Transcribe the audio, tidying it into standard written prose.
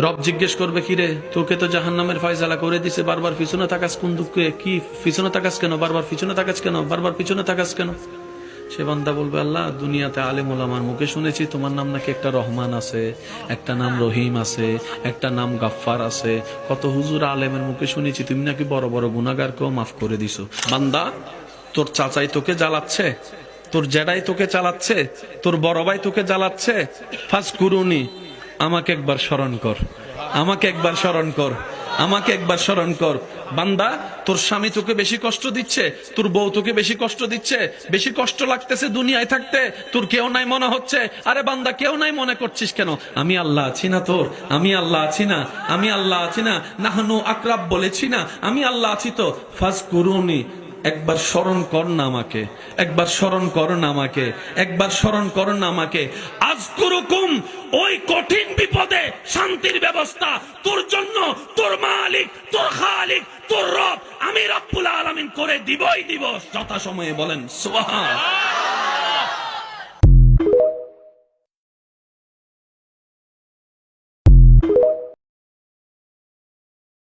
রব জিজ্ঞেস করবে, কি রে, তোকে তো জাহান্নামের ফয়সালা করে দিছে, বারবার পিছনে তাকাস কোন দুঃখে? কি পিছনে তাকাস কেন? বারবার পিছনে তাকাস কেন? বারবার পিছনে তাকাস কেন? সে বান্দা বলবে, আল্লাহ, দুনিয়াতে আলেম ওলামার মুখে শুনেছি তোমার নাম নাকি একটা রহমান আছে, একটা নাম রহিম আছে, একটা নাম গাফফার আছে, কত হুজুর আলেমের মুখে শুনেছি তুমি নাকি বড় বড় গুনাহগারকেও মাফ করে দিছো। বান্দা, তোর চাচাই তোকে জ্বালাচ্ছে, তোর জেডাই তোকে চালাচ্ছে, তোর বড় ভাই তোকে জ্বালাচ্ছে, ফাজকুরুনি, আমাকে একবার স্মরণ কর, আমাকে একবার স্মরণ কর, আমাকে একবার স্মরণ কর। বান্দা, তোর স্বামী তোকে বেশি কষ্ট দিচ্ছে, তোর বউ তোকে বেশি কষ্ট দিচ্ছে, বেশি কষ্ট লাগতেছে দুনিয়ায় থাকতে, তোর কেউ নাই মনে হচ্ছে। আরে বান্দা, কেউ নাই মনে করছিস কেন? আমি আল্লাহ আছি না তোর? আমি আল্লাহ আছি না? আমি আল্লাহ আছি না? নাহনু আকরাব বলেছি না? আমি আল্লাহ আছি তো। ফাজকুরুনি, একবার স্মরণ কর না আমাকে, একবার স্মরণ কর না আমাকে, একবার স্মরণ কর না আমাকে। আযকুরুকুম, ওই কঠিন বিপদে শান্তির ব্যবস্থা তোর জন্য তোর মালিক, তোর খালিক, তোর রব আমি রব্বুল আলামিন করে দিবই দিব। যথাসময়ে বলেন সুবহান।